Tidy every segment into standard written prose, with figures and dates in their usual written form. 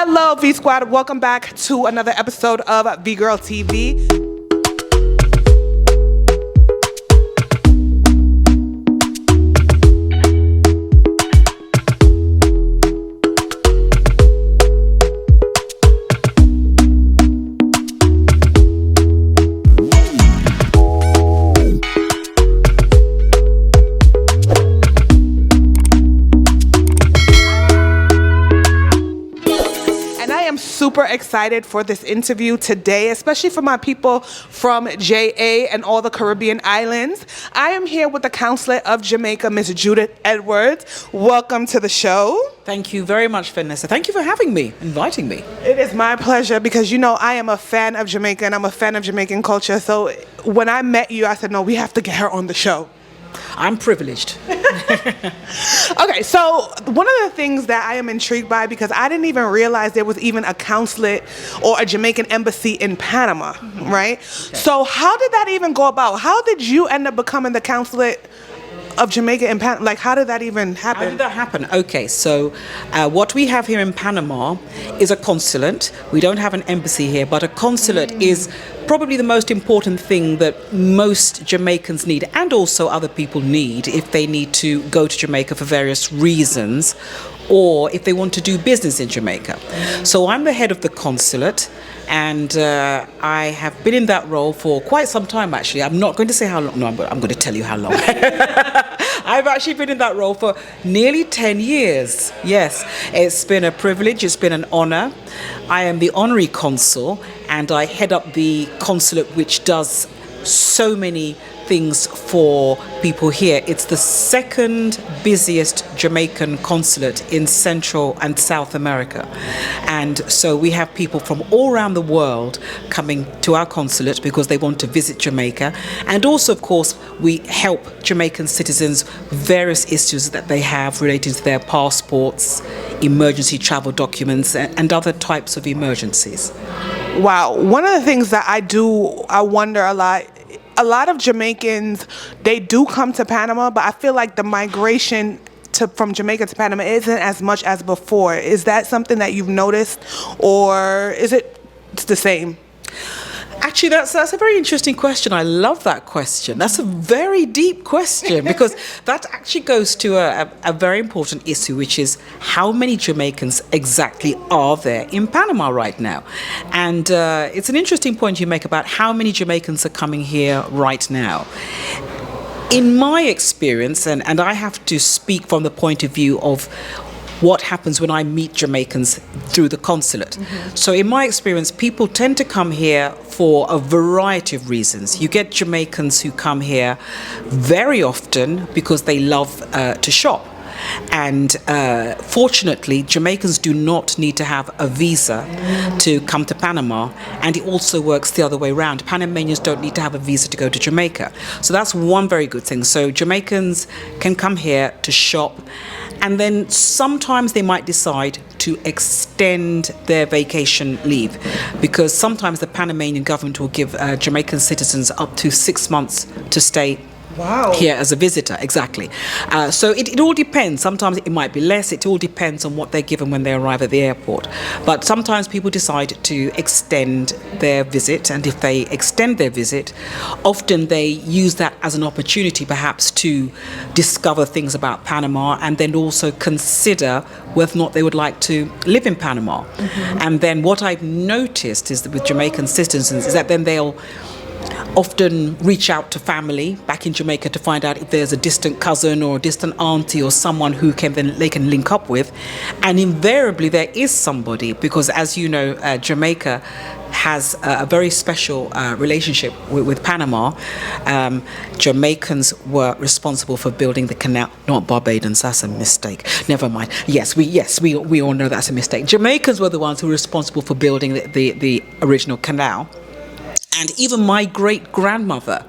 Hello, V Squad. Welcome back to another episode of VGIRL TV. Super excited for this interview today, especially for my people from JA and all the Caribbean islands. I am here with the Consulate of Jamaica, Miss Judith Edwards. Welcome to the show. Thank you very much, Vanessa. Thank you for having me, inviting me. It is my pleasure because, you know, I am a fan of Jamaica and I'm a fan of Jamaican culture. So when I met you, I said, no, we have to get her on the show. I'm privileged. Okay, so one of the things that I am intrigued by, because I didn't even realize there was even a consulate or a Jamaican embassy in Panama, right? Okay. So how did that even go about? How did you end up becoming the consulate of Jamaica in Panama? Like, how did that even happen? How did that happen? Okay, so what we have here in Panama is a consulate. We don't have an embassy here, but a consulate is probably the most important thing that most Jamaicans need, and also other people need if they need to go to Jamaica for various reasons, or if they want to do business in Jamaica. So I'm the head of the consulate, and I have been in that role for quite some time, actually. I'm not going to say how long. No, I'm going to tell you how long. I've actually been in that role for nearly 10 years. Yes, it's been a privilege. It's been an honor. I am the honorary consul, and I head up the consulate, which does so many things for people here. It's the second busiest Jamaican consulate in Central and South America. And so we have people from all around the world coming to our consulate because they want to visit Jamaica. And also, of course, we help Jamaican citizens with various issues that they have relating to their passports, emergency travel documents, and other types of emergencies. Wow. One of the things that I wonder a lot of Jamaicans, they do come to Panama, but I feel like the migration from Jamaica to Panama isn't as much as before. Is that something that you've noticed, or is it's the same? Actually, that's a very interesting question. I love that question. That's a very deep question because that actually goes to a very important issue, which is how many Jamaicans exactly are there in Panama right now? And it's an interesting point you make about how many Jamaicans are coming here right now. In my experience, and I have to speak from the point of view of what happens when I meet Jamaicans through the consulate. So in my experience, people tend to come here for a variety of reasons. You get Jamaicans who come here very often because they love to shop. And fortunately, Jamaicans do not need to have a visa to come to Panama, and it also works the other way around. Panamanians don't need to have a visa to go to Jamaica. So that's one very good thing. So Jamaicans can come here to shop, and then sometimes they might decide to extend their vacation leave, because sometimes the Panamanian government will give Jamaican citizens up to 6 months to stay here as a visitor. Exactly. So it all depends. Sometimes it might be less. It all depends on what they're given when they arrive at the airport. But sometimes people decide to extend their visit, and if they extend their visit, often they use that as an opportunity perhaps to discover things about Panama, and then also consider whether or not they would like to live in Panama. And then what I've noticed is that with Jamaican citizens is that then they'll often reach out to family back in Jamaica to find out if there's a distant cousin or a distant auntie or someone who they can link up with. And invariably there is somebody, because as you know, Jamaica has a very special relationship with Panama. Jamaicans were responsible for building the canal, not Barbadians. That's a mistake. Never mind. Yes, we all know that's a mistake. Jamaicans were the ones who were responsible for building the original canal. And even my great-grandmother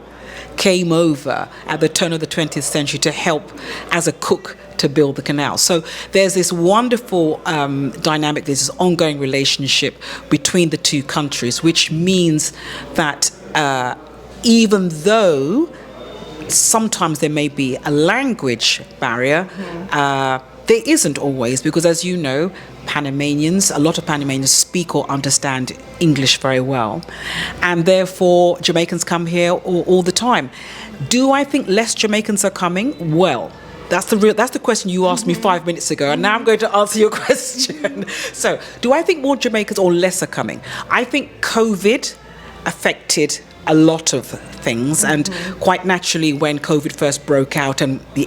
came over at the turn of the 20th century to help as a cook to build the canal. So there's this wonderful dynamic, there's this ongoing relationship between the two countries, which means that even though sometimes there may be a language barrier, There isn't always, because as you know, a lot of Panamanians speak or understand English very well. And therefore, Jamaicans come here all the time. Do I think less Jamaicans are coming? Well, that's the question you asked me 5 minutes ago, and now I'm going to answer your question. So, do I think more Jamaicans or less are coming? I think COVID affected a lot of things, and quite naturally, when COVID first broke out and the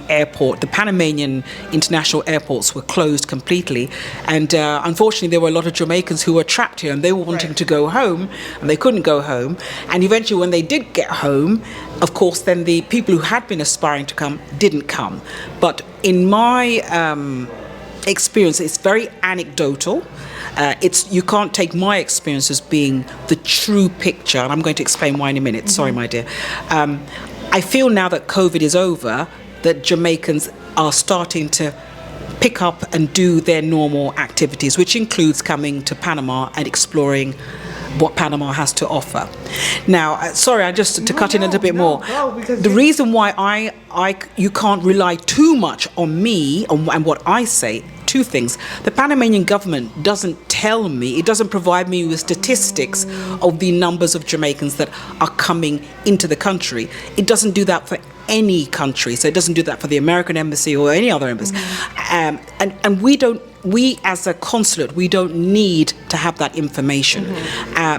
Panamanian international airports were closed completely, and unfortunately there were a lot of Jamaicans who were trapped here and they were wanting to go home and they couldn't go home, and eventually when they did get home, of course then the people who had been aspiring to come didn't come. But in my experience, it's very anecdotal. You can't take my experience as being the true picture, and I'm going to explain why in a minute. Sorry, my dear. I feel now that COVID is over, that Jamaicans are starting to pick up and do their normal activities, which includes coming to Panama and exploring what Panama has to offer. Now, sorry, to cut in a little bit more. The reason why you can't rely too much on me and what I say. Two things. The Panamanian government doesn't tell me, it doesn't provide me with statistics of the numbers of Jamaicans that are coming into the country. It doesn't do that for any country. So it doesn't do that for the American embassy or any other embassy. And we as a consulate, we don't need to have that information.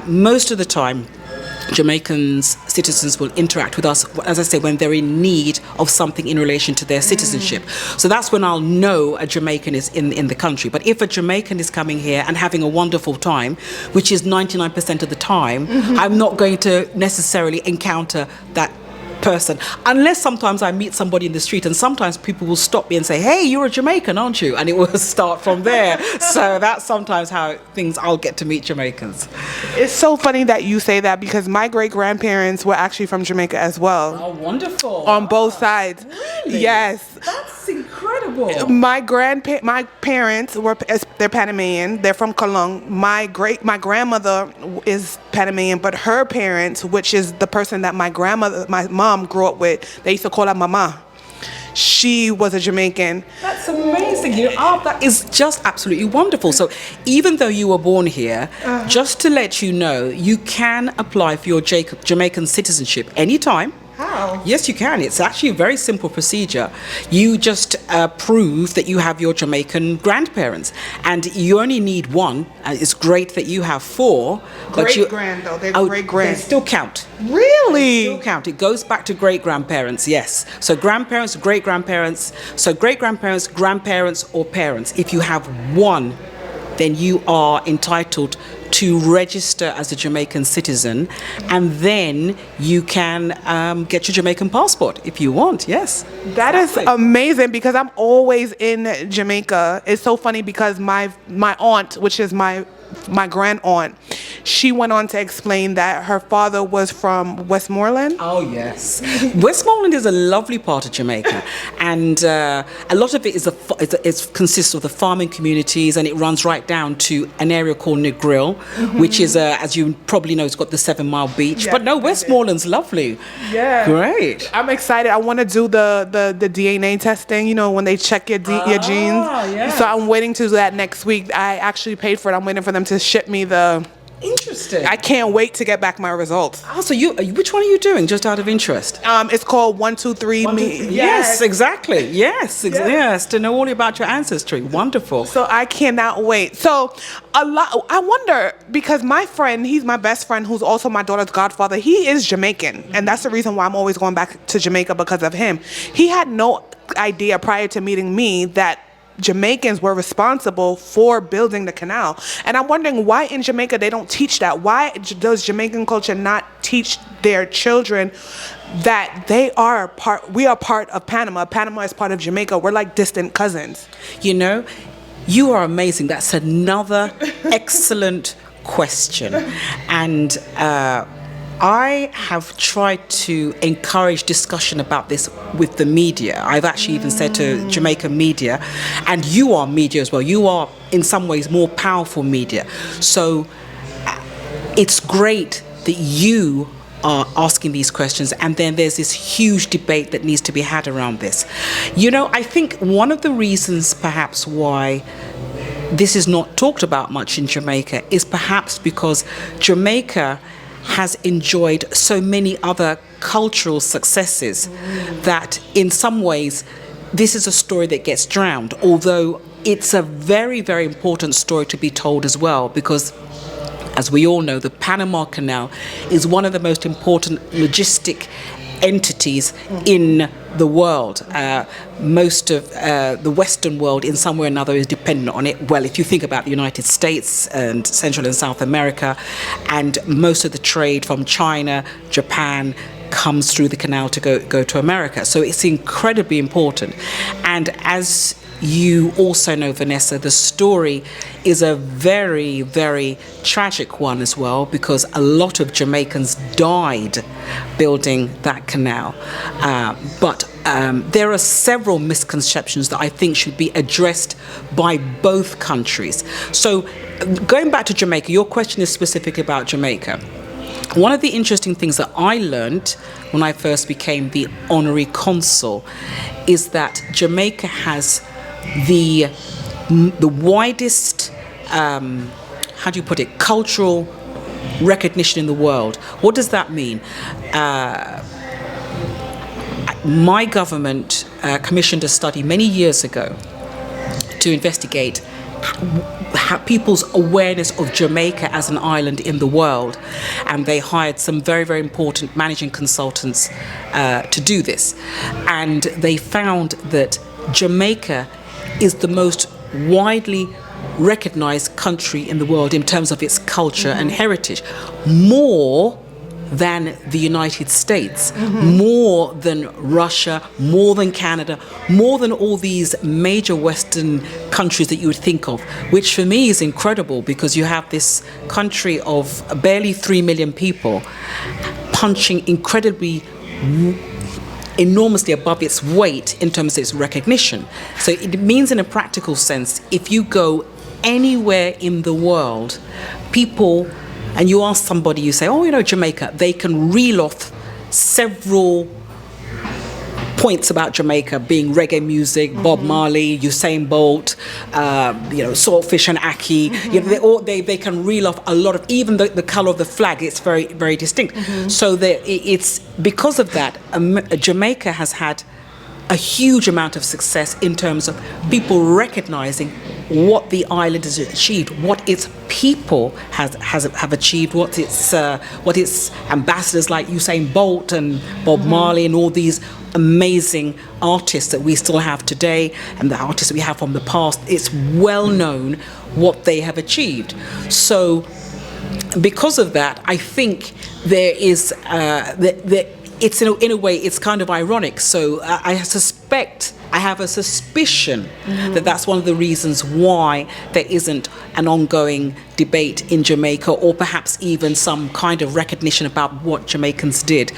Most of the time, Jamaicans, citizens will interact with us, as I say, when they're in need of something in relation to their citizenship. So that's when I'll know a Jamaican is in the country. But if a Jamaican is coming here and having a wonderful time, which is 99% of the time, I'm not going to necessarily encounter that person, unless sometimes I meet somebody in the street, and sometimes people will stop me and say, "Hey, you're a Jamaican, aren't you?" And it will start from there. So that's sometimes how I'll get to meet Jamaicans. It's so funny that you say that, because my great-grandparents were actually from Jamaica as well. Oh, wonderful. On both sides. Really? Yes. That's incredible. My parents they're Panamanian. They're from Cologne. My grandmother is Panamanian, but her parents, which is the person that my mom grew up with, they used to call her Mama. She was a Jamaican. That's amazing. That is just absolutely wonderful. So even though you were born here, just to let you know, you can apply for your Jamaican citizenship anytime. How? Yes, you can. It's actually a very simple procedure. You just prove that you have your Jamaican grandparents, and you only need one. It's great that you have four. Great-grand, though. They're great-grand. They still count. Really? They still count. It goes back to great-grandparents, yes. So grandparents, great-grandparents. So great-grandparents, grandparents, or parents. If you have one, then you are entitled to register as a Jamaican citizen, and then you can get your Jamaican passport if you want. Yes, that is amazing, because I'm always in Jamaica. It's so funny because my aunt, which is my grand aunt, she went on to explain that her father was from Westmoreland. Oh yes, Westmoreland is a lovely part of Jamaica, and a lot of it it consists of the farming communities, and it runs right down to an area called Negril, which is as you probably know, it's got the 7 Mile Beach. Yes, but no, Westmoreland's lovely. Yeah, great. I'm excited. I want to do the DNA testing. You know, when they check your genes. Yes. So I'm waiting to do that next week. I actually paid for it. I'm waiting for them to ship me the. Interesting. I can't wait to get back my results. Oh, so which one are you doing, just out of interest? It's called 123 Me. Yes, exactly. Yes, to know all about your ancestry. Wonderful. So I cannot wait. So I wonder, because my friend, he's my best friend, who's also my daughter's godfather. He is Jamaican, and that's the reason why I'm always going back to Jamaica, because of him. He had no idea prior to meeting me that Jamaicans were responsible for building the canal. And I'm wondering why in Jamaica they don't teach that. Why does Jamaican culture not teach their children that we are part of Panama. Panama is part of Jamaica. We're like distant cousins. You know, you are amazing. That's another excellent question. And I have tried to encourage discussion about this with the media. I've actually even said to Jamaican media, and you are media as well, you are in some ways more powerful media. So it's great that you are asking these questions, and then there's this huge debate that needs to be had around this. You know, I think one of the reasons perhaps why this is not talked about much in Jamaica is perhaps because Jamaica has enjoyed so many other cultural successes that in some ways this is a story that gets drowned, although it's a very, very important story to be told as well, because as we all know, the Panama Canal is one of the most important logistic entities in the world. Most of the Western world, in some way or another, is dependent on it. Well, if you think about the United States and Central and South America, and most of the trade from China, Japan, comes through the canal to go to America. So it's incredibly important. And as you also know, Vanessa, the story is a very, very tragic one as well, because a lot of Jamaicans died building that canal. But there are several misconceptions that I think should be addressed by both countries. So going back to Jamaica, your question is specific about Jamaica. One of the interesting things that I learned when I first became the Honary Consul is that Jamaica has the widest, how do you put it, cultural recognition in the world. What does that mean? My government commissioned a study many years ago to investigate people's awareness of Jamaica as an island in the world, and they hired some very, very important managing consultants to do this, and they found that Jamaica is the most widely recognized country in the world in terms of its culture and heritage, more than the United States, more than Russia, more than Canada, more than all these major Western countries that you would think of, which for me is incredible, because you have this country of barely 3 million people punching incredibly enormously above its weight in terms of its recognition. So it means, in a practical sense, if you go anywhere in the world, people, and you ask somebody, you say, oh, you know, Jamaica, they can reel off several points about Jamaica, being reggae music, Bob Marley, Usain Bolt, Saltfish and Aki. You know, they can reel off a lot of, even the color of the flag, it's very, very distinct. So it's because of that, Jamaica has had a huge amount of success in terms of people recognizing what the island has achieved, what its people have achieved, what its ambassadors like Usain Bolt and Bob Marley and all these amazing artists that we still have today, and the artists that we have from the past. It's well known what they have achieved. So because of that, I think there is it's in a way, it's kind of ironic. So I have a suspicion that that's one of the reasons why there isn't an ongoing debate in Jamaica, or perhaps even some kind of recognition about what Jamaicans did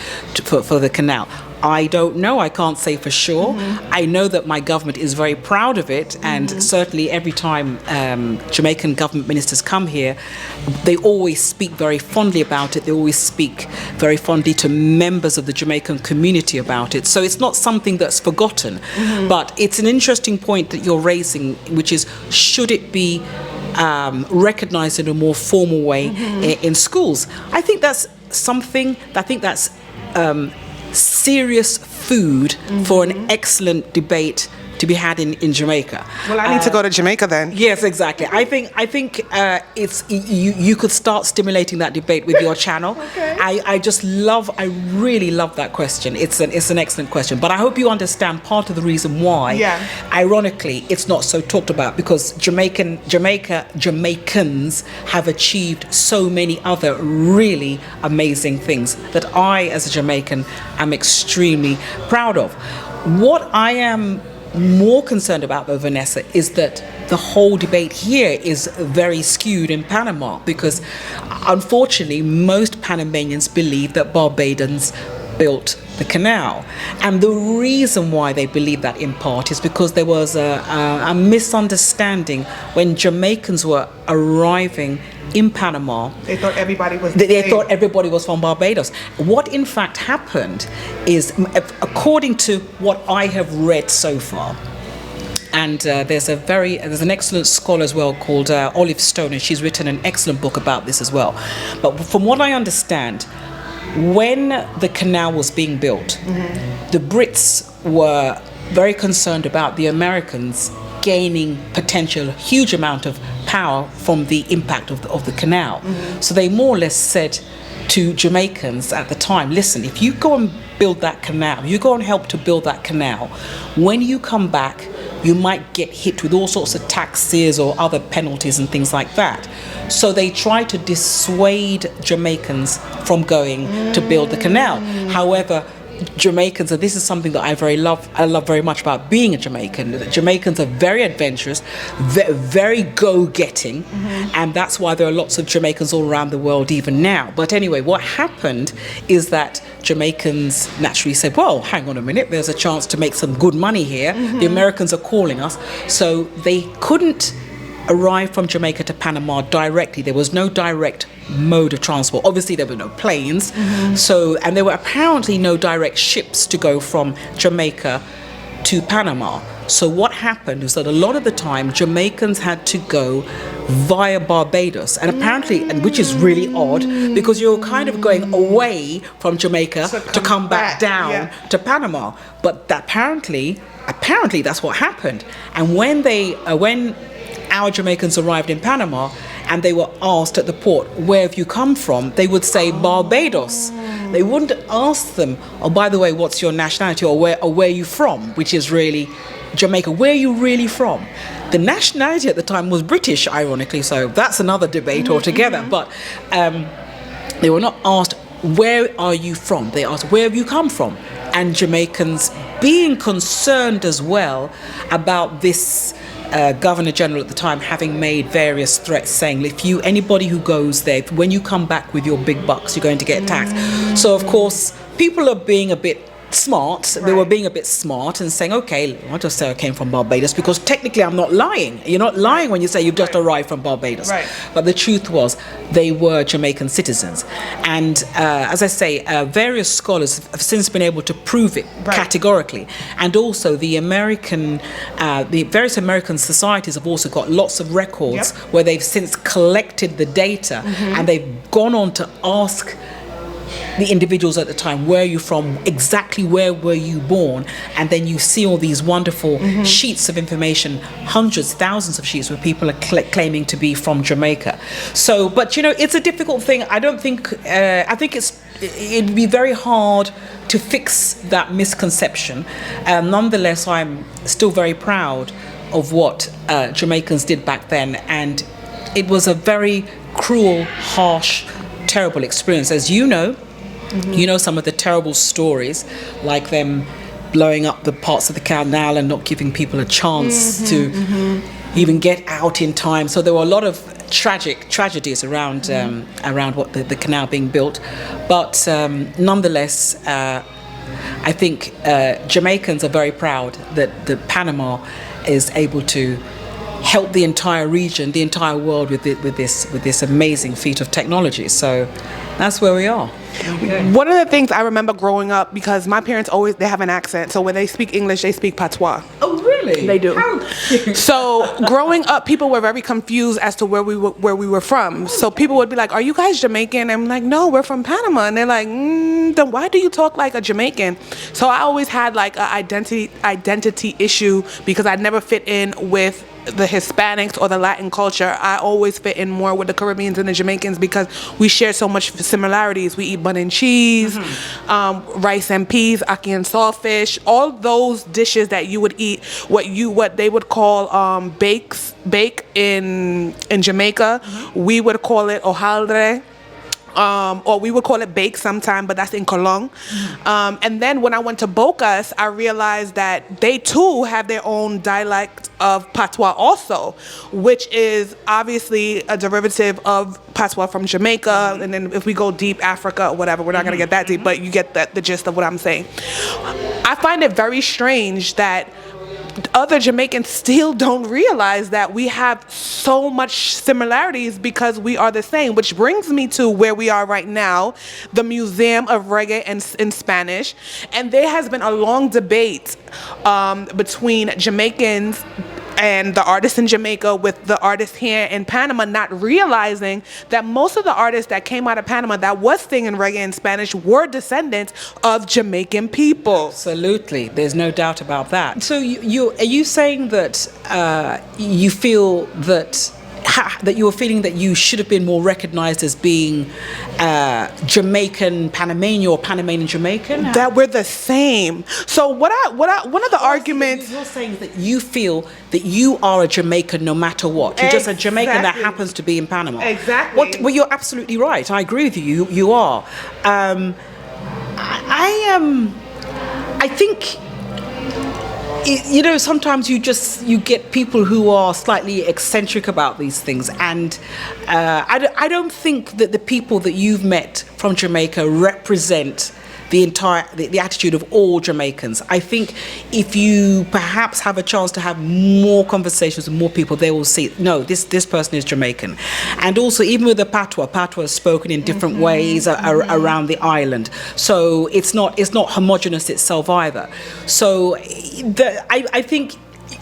for the canal. I don't know. I can't say for sure. I know that my government is very proud of it, and certainly every time Jamaican government ministers come here, they always speak very fondly about it. They always speak very fondly to members of the Jamaican community about it. So it's not something that's forgotten. But it's an interesting point that you're raising, which is, should it be recognized in a more formal way in schools? I think that's something, that's serious food for an excellent debate to be had in Jamaica. Well, I need to go to Jamaica then. Yes, exactly. I think it's you could start stimulating that debate with your channel. Okay. I really love that question. It's an excellent question. But I hope you understand part of the reason why. Yeah. Ironically, it's not so talked about, because Jamaicans have achieved so many other really amazing things that I, as a Jamaican, am extremely proud of. What I am more concerned about, though, Vanessa, is that the whole debate here is very skewed in Panama, because unfortunately most Panamanians believe that Barbadians built the canal. And the reason why they believe that in part is because there was a misunderstanding when Jamaicans were arriving in Panama. They thought everybody was They thought everybody was from Barbados. What in fact happened is, according to what I have read so far, and there's an excellent scholar as well called Olive Stone, and she's written an excellent book about this as well. But from what I understand, when the canal was being built, the Brits were very concerned about the Americans gaining potential huge amount of power from the impact of the canal. So they more or less said to Jamaicans at the time, listen, if you go and build that canal, you go and help to build that canal, when you come back, you might get hit with all sorts of taxes or other penalties and things like that. So they tried to dissuade Jamaicans from going to build the canal. However, Jamaicans, and this is something that I love very much about being a Jamaican. Jamaicans are very adventurous, very go-getting, and that's why there are lots of Jamaicans all around the world even now. But anyway, what happened is that Jamaicans naturally said, well, hang on a minute, there's a chance to make some good money here. The Americans are calling us. So they couldn't arrive from Jamaica to Panama directly. There was no direct mode of transport. Obviously, there were no planes. And there were apparently no direct ships to go from Jamaica to Panama. So what happened is that a lot of the time, Jamaicans had to go via Barbados. And apparently, and which is really odd, because you're kind of going away from Jamaica to come back down to Panama. But apparently that's what happened. And when our Jamaicans arrived in Panama and they were asked at the port, where have you come from? They would say Barbados. They wouldn't ask them, oh, by the way, what's your nationality, or where are you from, which is really Jamaica. Where are you really from? The nationality at the time was British, ironically, so that's another debate altogether. But they were not asked, where are you from? They asked, where have you come from? And Jamaicans, being concerned as well about this Governor General at the time having made various threats saying, anybody who goes there, when you come back with your big bucks, you're going to get taxed. So of course, people are being a bit smart. They were being a bit smart and saying, okay, I'll just say I came from Barbados, because technically I'm not lying. You're not lying when you say you've just arrived from Barbados. But the truth was, they were Jamaican citizens. And as I say, various scholars have since been able to prove it categorically. And also the various American societies have also got lots of records where they've since collected the data and they've gone on to ask the individuals at the time, where are you from, exactly where were you born, and then you see all these wonderful sheets of information, hundreds, thousands of sheets where people are claiming to be from Jamaica. So, but it's a difficult thing. I think it'd be very hard to fix that misconception. Nonetheless, I'm still very proud of what Jamaicans did back then, and it was a very cruel, harsh, terrible experience. As you know, you know some of the terrible stories, like them blowing up the parts of the canal and not giving people a chance to even get out in time. So there were a lot of tragedies around what the canal being built. But nonetheless, I think Jamaicans are very proud that Panama is able to help the entire region, the entire world with this amazing feat of technology. So that's where we are. Okay. One of the things I remember growing up, because my parents they have an accent, so when they speak English, they speak patois. Oh, really? They do. How? So growing up, people were very confused as to where we were from. So people would be like, "Are you guys Jamaican?" I'm like, "No, we're from Panama." And they're like, "Then why do you talk like a Jamaican?" So I always had like an identity issue, because I never fit in with the Hispanics or the Latin culture. I always fit in more with the Caribbeans and the Jamaicans, because we share so much similarities. We eat bun and cheese, rice and peas, ackee and saltfish, all those dishes that you would eat, what they would call bake in Jamaica, we would call it hojaldre. or we would call it bake sometime, but that's in Colón. And then when I went to Bocas, I realized that they too have their own dialect of patois also, which is obviously a derivative of patois from Jamaica. And then if we go deep, Africa or whatever, we're not going to get that deep, but you get the gist of what I'm saying. I find it very strange that other Jamaicans still don't realize that we have so much similarities because we are the same, which brings me to where we are right now, the Museum of Reggae in Spanish. And there has been a long debate between Jamaicans and the artists in Jamaica with the artists here in Panama, not realizing that most of the artists that came out of Panama that was singing reggae in Spanish were descendants of Jamaican people. Absolutely, there's no doubt about that. So are you saying that you feel that that you were feeling that you should have been more recognized as being Jamaican Panamanian or Panamanian Jamaican? That we're the same. So one of the arguments you're saying that you feel that you are a Jamaican no matter what. You're just a Jamaican that happens to be in Panama. Exactly. Well, you're absolutely right. I agree with you. You are. I think. You know, sometimes you get people who are slightly eccentric about these things, and I don't think that the people that you've met from Jamaica represent the attitude of all Jamaicans. I think if you perhaps have a chance to have more conversations with more people, they will see, no, this person is Jamaican. And also, even with the patois is spoken in different ways around the island. So it's not homogenous itself either. So I think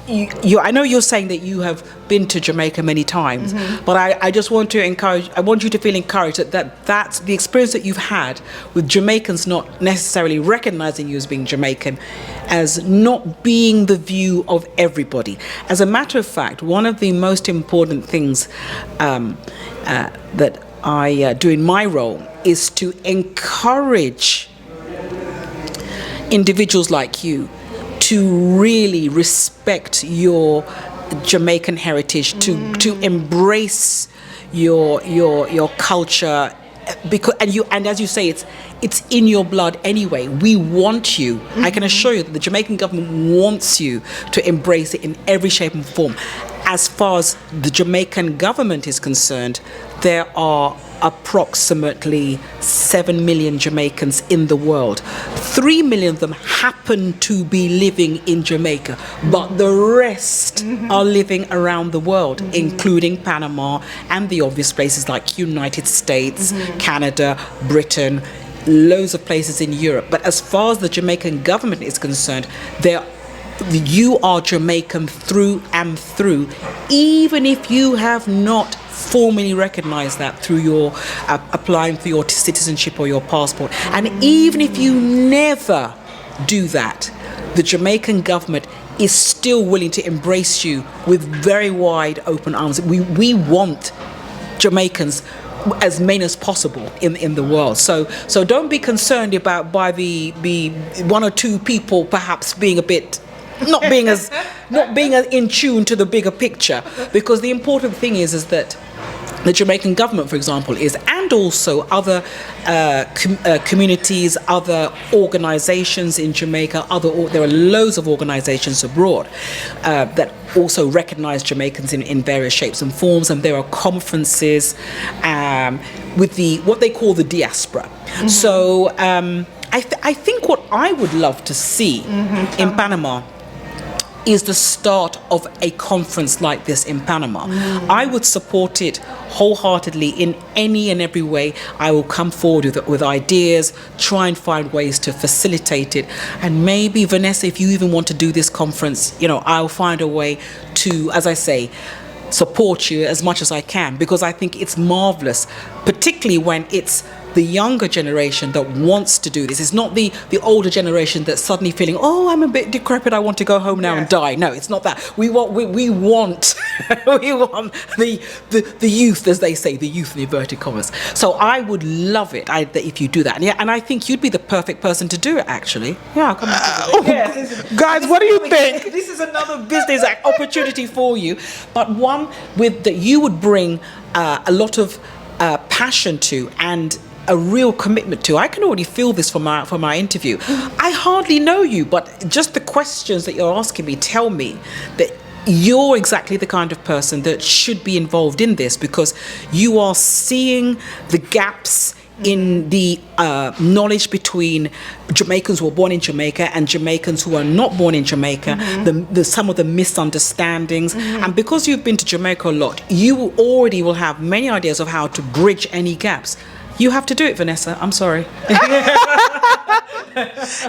I know you're saying that you have been to Jamaica many times, but I just want to encourage. I want you to feel encouraged that's the experience that you've had with Jamaicans not necessarily recognizing you as being Jamaican, as not being the view of everybody. As a matter of fact, one of the most important things that I do in my role is to encourage individuals like you to really respect your Jamaican heritage, to embrace your culture, because and as you say, it's in your blood anyway. We want you. I can assure you that the Jamaican government wants you to embrace it in every shape and form. As far as the Jamaican government is concerned, there are approximately 7 million Jamaicans in the world. 3 million of them happen to be living in Jamaica, but the rest are living around the world, including Panama and the obvious places like United States, Canada, Britain, loads of places in Europe. But as far as the Jamaican government is concerned, you are Jamaican through and through, even if you have not formally recognized that through your applying for your citizenship or your passport. And even if you never do that, the Jamaican government is still willing to embrace you with very wide open arms. We want Jamaicans as many as possible in the world. So don't be concerned about by the one or two people perhaps being a bit not being as in tune to the bigger picture, because the important thing is that the Jamaican government, for example, and also other communities, other organizations in Jamaica, there are loads of organizations abroad that also recognize Jamaicans in various shapes and forms, and there are conferences with what they call the diaspora. So I think what I would love to see in Panama is the start of a conference like this in Panama. I would support it wholeheartedly in any and every way. I will come forward with ideas, try and find ways to facilitate it. And maybe, Vanessa, if you even want to do this conference, I'll find a way to, as I say, support you as much as I can, because I think it's marvelous, particularly when it's the younger generation that wants to do this. It's not the older generation that's suddenly feeling, oh, I'm a bit decrepit, I want to go home now and die. No, it's not that. We want we want the youth, as they say, the youth in inverted commas. So I would love it if you do that. And I think you'd be the perfect person to do it, actually. Yeah, I'll come back to it. Guys, what do you think? This is another business opportunity for you, but one that you would bring a lot of passion to and a real commitment to. I can already feel this from our interview. I hardly know you, but just the questions that you're asking me tell me that you're exactly the kind of person that should be involved in this, because you are seeing the gaps in the knowledge between Jamaicans who are born in Jamaica and Jamaicans who are not born in Jamaica, some of the misunderstandings. And because you've been to Jamaica a lot, you already will have many ideas of how to bridge any gaps. You have to do it, Vanessa. I'm sorry.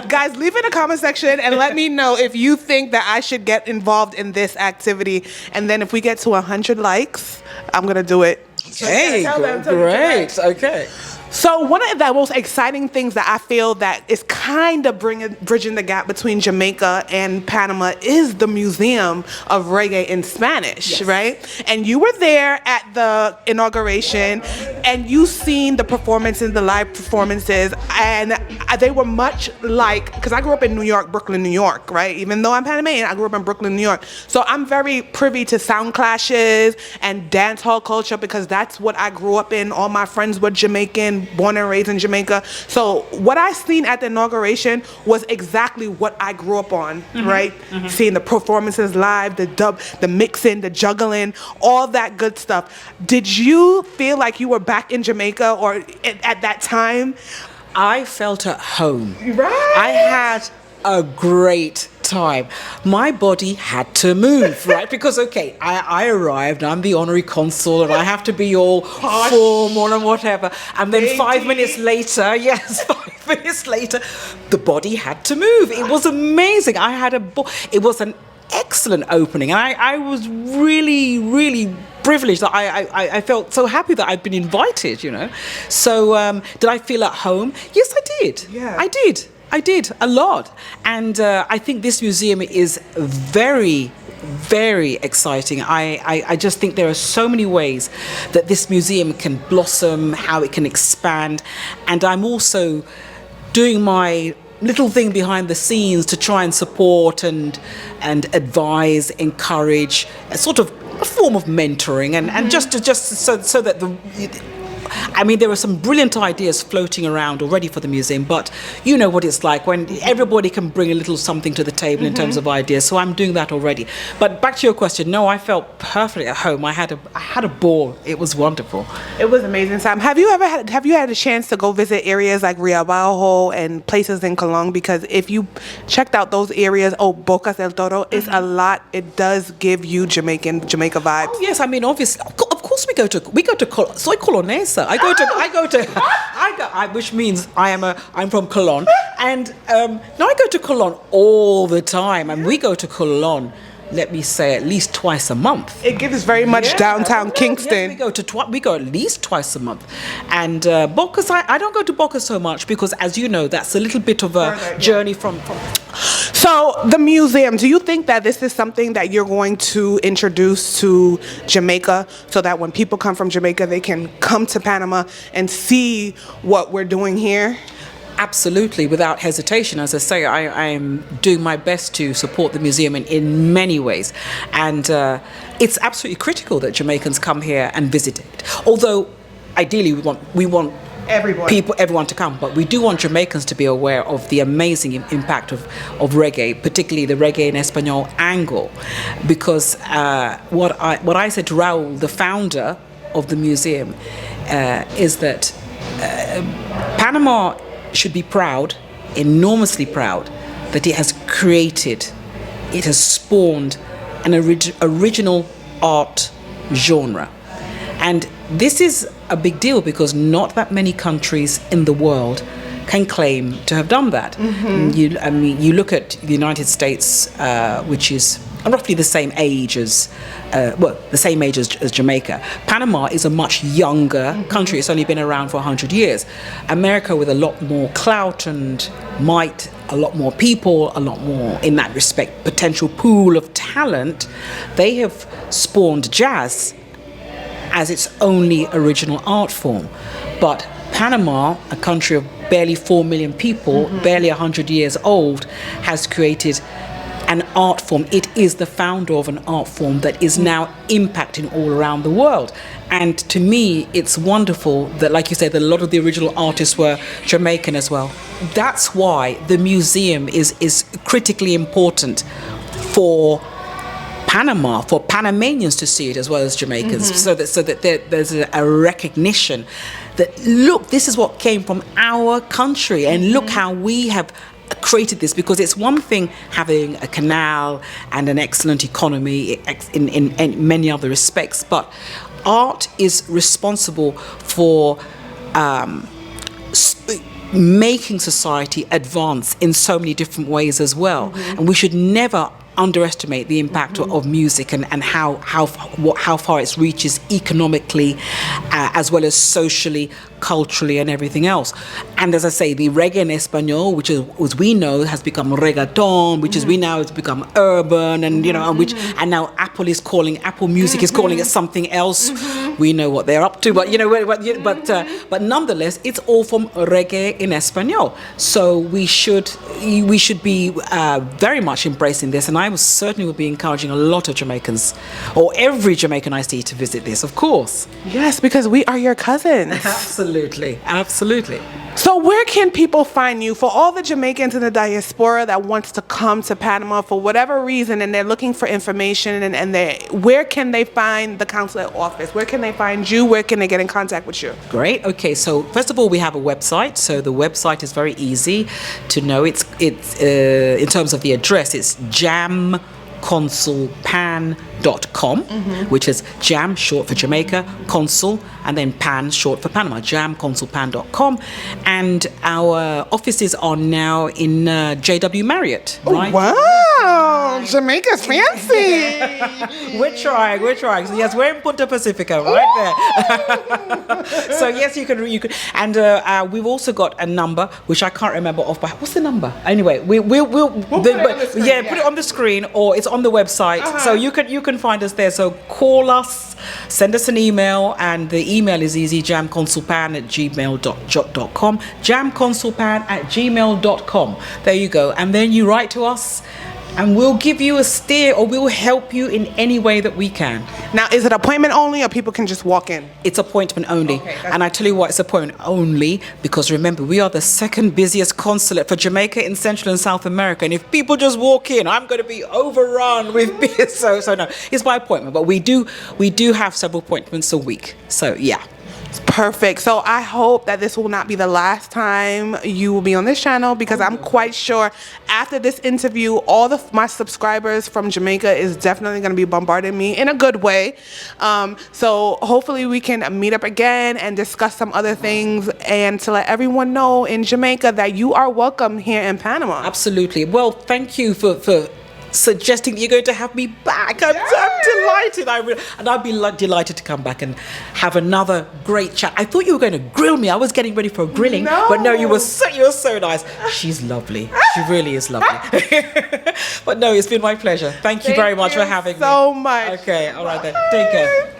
Guys, leave in the comment section and let me know if you think that I should get involved in this activity. And then if we get to 100 likes, I'm going to do it. Okay, great. Okay. So one of the most exciting things that I feel that is kind of bridging the gap between Jamaica and Panama is the Museum of Reggae in Spanish, right? And you were there at the inauguration, and you seen the performances, the live performances, and they were much like, because I grew up in New York, Brooklyn, New York, right? Even though I'm Panamanian, I grew up in Brooklyn, New York. So I'm very privy to sound clashes and dance hall culture, because that's what I grew up in. All my friends were Jamaican, born and raised in Jamaica. So what I seen at the inauguration was exactly what I grew up on, right? Seeing the performances live, the dub, the mixing, the juggling, all that good stuff. Did you feel like you were back in Jamaica or at that time? I felt at home. Right. I had a great time. My body had to move, right? Because, okay, I arrived, I'm the honorary consul, and I have to be all formal and whatever. And then 5 minutes later, 5 minutes later, the body had to move. It was amazing. I had it was an excellent opening. And I was really, really privileged that I felt so happy that I'd been invited, you know. So did I feel at home? Yes, I did. Yeah. I did a lot. And I think this museum is very, very exciting. I just think there are so many ways that this museum can blossom, how it can expand. And I'm also doing my little thing behind the scenes to try and support and advise, encourage, a sort of a form of mentoring, and just so that there are some brilliant ideas floating around already for the museum, but you know what it's like when everybody can bring a little something to the table in terms of ideas. So I'm doing that already. But back to your question, no, I felt perfectly at home. I had a ball. It was wonderful. It was amazing, Sam. Have you had a chance to go visit areas like Rio Bajo and places in Colón? Because if you checked out those areas, Bocas del Toro, it's a lot. It does give you Jamaica vibes. Oh yes, I mean obviously, of course we go to soy colonesa. Which means I'm from Colón, and now I go to Colón all the time, and we go to Colón, let me say, at least twice a month. It gives very much downtown Kingston. Yes, we go at least twice a month, and Bocas, I don't go to Bocas so much because, as you know, that's a little bit of a journey from. So the museum, do you think that this is something that you're going to introduce to Jamaica so that when people come from Jamaica, they can come to Panama and see what we're doing here? Absolutely, without hesitation. As I say, I am doing my best to support the museum in many ways. And it's absolutely critical that Jamaicans come here and visit it. Although, ideally, we want everyone to come, but we do want Jamaicans to be aware of the amazing impact of reggae, particularly the reggae in Espanol angle, because what I said to Raul, the founder of the museum, is that Panama should be proud, enormously proud, that it has spawned an original art genre. And this is a big deal because not that many countries in the world can claim to have done that. You look at the United States, which is roughly the same age as Jamaica. Panama is a much younger country. It's only been around for 100 years. America, with a lot more clout and might, a lot more people, a lot more, in that respect, potential pool of talent, they have spawned jazz as its only original art form. But Panama, a country of barely 4 million people, barely 100 years old, has created an art form. It is the founder of an art form that is now impacting all around the world. And to me, it's wonderful that, like you said, that a lot of the original artists were Jamaican as well. That's why the museum is critically important for Panama, for Panamanians to see it as well as Jamaicans, so that there's a recognition that, look, this is what came from our country, and look how we have created this. Because it's one thing having a canal and an excellent economy in many other respects, but art is responsible for making society advance in so many different ways as well. And we should never underestimate the impact of music and how far it reaches economically, as well as socially, culturally, and everything else. And as I say, the reggae in Espanol, which is, as we know, has become reggaeton, which is we now has become urban, and and now Apple Music is calling it something else. We know what they're up to, but but nonetheless, it's all from reggae in Espanol. So we should be very much embracing this, and I certainly would be encouraging a lot of Jamaicans, or every Jamaican I see, to visit this, of course. Yes, because we are your cousins. Absolutely. So where can people find you? For all the Jamaicans in the diaspora that wants to come to Panama for whatever reason, and they're looking for information, where can they find the consulate office? Where can they find you? Where can they get in contact with you? Great. Okay, so first of all, we have a website. So the website is very easy to know. It's in terms of the address, it's jamconsulpan.com, which is Jam short for Jamaica, Consul, and then Pan short for Panama, jamconsulpan.com. And our offices are now in JW Marriott. Right? Oh, wow, Jamaica's fancy. We're trying. So yes, we're in Punta Pacifica, right there. So yes, you can, and we've also got a number which I can't remember off by. What's the number? Anyway, we'll put it on the screen, put it on the screen, or it's on the website. So you can find us there. So call us, send us an email, and the email is easy: jamconsulpan@gmail.com. jamconsulpan@gmail.com. There you go, and then you write to us, and we'll give you a steer, or we'll help you in any way that we can. Now, is it appointment only, or people can just walk in? It's appointment only. Okay, and I tell you what, it's appointment only because, remember, we are the second busiest consulate for Jamaica in Central and South America. And if people just walk in, I'm going to be overrun with business. So no, it's by appointment. But we do have several appointments a week. So yeah. Perfect. So I hope that this will not be the last time you will be on this channel, because I'm quite sure after this interview, all of my subscribers from Jamaica is definitely going to be bombarding me in a good way. So hopefully we can meet up again and discuss some other things, and to let everyone know in Jamaica that you are welcome here in Panama. Absolutely. Well, thank you for suggesting that you're going to have me back. I'm delighted. And I'd be delighted to come back and have another great chat. I thought you were going to grill me. I was getting ready for a grilling, but no, you were so nice. She's lovely. She really is lovely. But no, it's been my pleasure. Thank you very much for having me. So much. Okay, all right then. Take care.